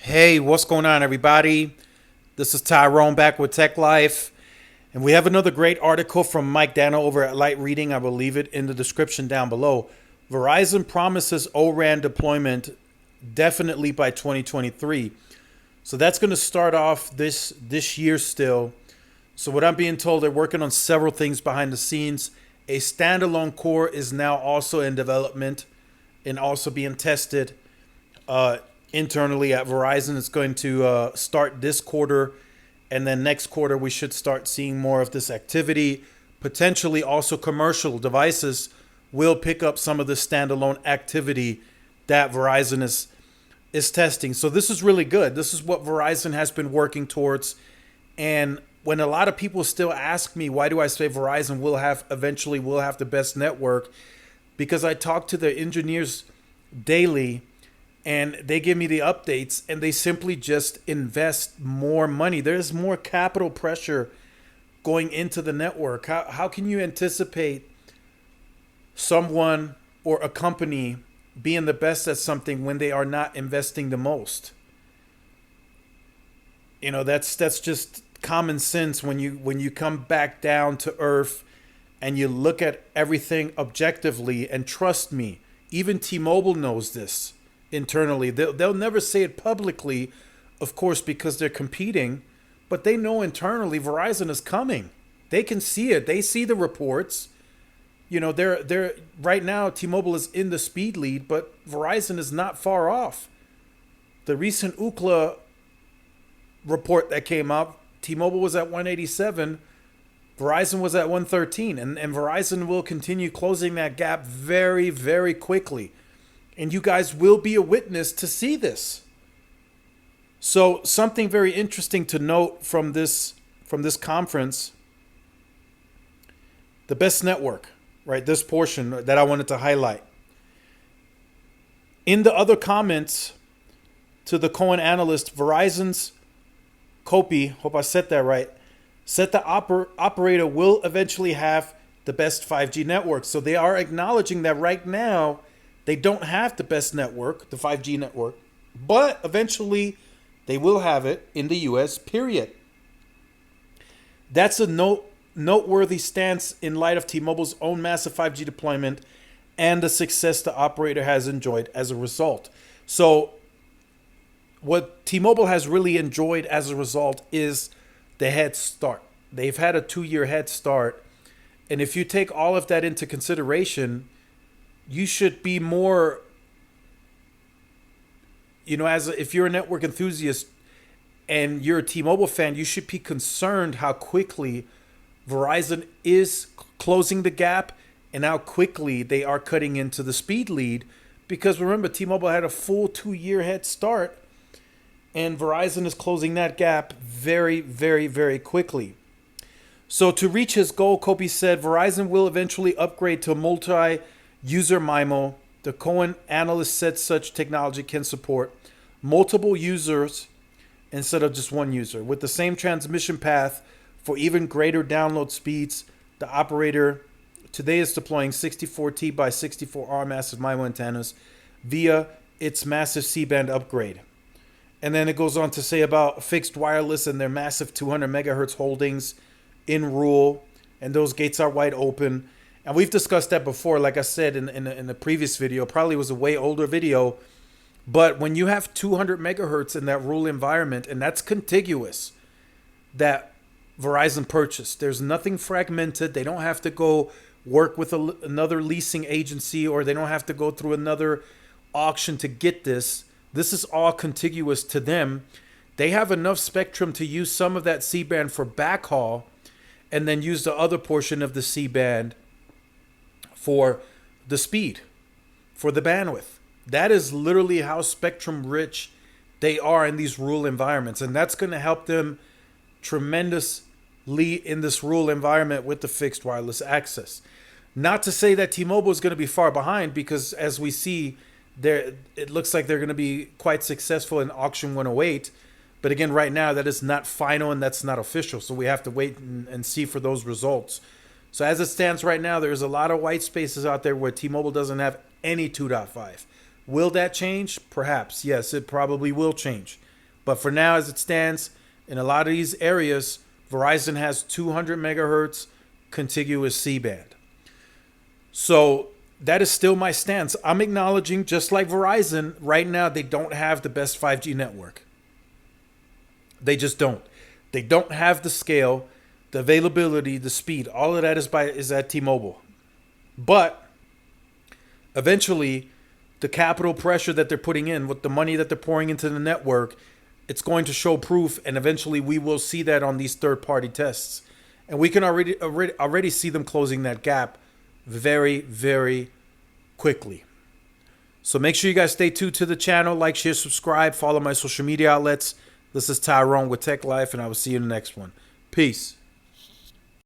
Hey, what's going on, everybody? This is Tyrone back with Tech Life, and we have another great article from Mike Dano over at Light Reading. I will leave it in the description down below. Verizon promises O-RAN deployment definitely by 2023. So that's going to start off this year still. So what I'm being told, they're working on several things behind the scenes. A standalone core is now also in development and also being tested internally at Verizon. It's going to start this quarter, and then next quarter we should start seeing more of this activity. Potentially also commercial devices will pick up some of the standalone activity that Verizon is testing. So this is really good. This is what Verizon has been working towards. And when a lot of people still ask me, why do I say Verizon eventually will have the best network? Because I talk to the engineers daily and they give me the updates, and they simply just invest more money. There's more capital pressure going into the network. How can you anticipate someone or a company being the best at something when they are not investing the most? You know, that's just common sense when you come back down to earth and you look at everything objectively. And trust me, even T-Mobile knows this internally. They'll never say it publicly, of course, because they're competing, but they know internally Verizon is coming. They can see it. They see the reports. You know, they're right now T-Mobile is in the speed lead, but Verizon is not far off. The recent Ookla report that came out, T-Mobile was at 187, Verizon was at 113, and Verizon will continue closing that gap very, very quickly. And you guys will be a witness to see this. So something very interesting to note from this conference, the best network, right? This portion that I wanted to highlight. In the other comments to the Cohen analyst, Verizon's Kopi, hope I said that right, said the operator will eventually have the best 5G network. So they are acknowledging that right now they don't have the best network, the 5G network, but eventually they will have it in the US, period. That's a noteworthy stance in light of T-Mobile's own massive 5G deployment and the success the operator has enjoyed as a result. So what T-Mobile has really enjoyed as a result is the head start. They've had a 2-year head start. And if you take all of that into consideration, you should be more, if you're a network enthusiast and you're a T-Mobile fan, you should be concerned how quickly Verizon is closing the gap and how quickly they are cutting into the speed lead. Because remember, T-Mobile had a full 2-year head start, and Verizon is closing that gap very, very, very quickly. So to reach his goal, Kopi said, Verizon will eventually upgrade to multi-user MIMO. The Cohen analyst said such technology can support multiple users instead of just one user. With the same transmission path for even greater download speeds, the operator today is deploying 64T by 64R massive MIMO antennas via its massive C-band upgrade. And then it goes on to say about fixed wireless and their massive 200 megahertz holdings in rural, and those gates are wide open. And we've discussed that before, like I said in the previous video. Probably was a way older video. But when you have 200 megahertz in that rural environment, and that's contiguous, that Verizon purchased, there's nothing fragmented. They don't have to go work with another leasing agency, or they don't have to go through another auction to get this. This is all contiguous to them. They have enough spectrum to use some of that C-band for backhaul, and then use the other portion of the C-band for the speed, for the bandwidth. That is literally how spectrum rich they are in these rural environments. And that's going to help them tremendously in this rural environment with the fixed wireless access. Not to say that T-Mobile is going to be far behind, because as we see, it looks like they're going to be quite successful in auction 108. But again, right now, that is not final and that's not official. So we have to wait and see for those results. So as it stands right now, there's a lot of white spaces out there where T-Mobile doesn't have any 2.5. Will that change? Perhaps. Yes, it probably will change. But for now, as it stands, in a lot of these areas, Verizon has 200 megahertz contiguous C-band. So that is still my stance. I'm acknowledging, just like Verizon, right now they don't have the best 5G network. They just don't. They don't have the scale, the availability, the speed. All of that is at T-Mobile. But eventually, the capital pressure that they're putting in, with the money that they're pouring into the network, it's going to show proof, and eventually we will see that on these third-party tests. And we can already see them closing that gap very, very quickly. So make sure you guys stay tuned to the channel, like, share, subscribe, follow my social media outlets. This is Tyrone with Tech Life, and I will see you in the next one. Peace.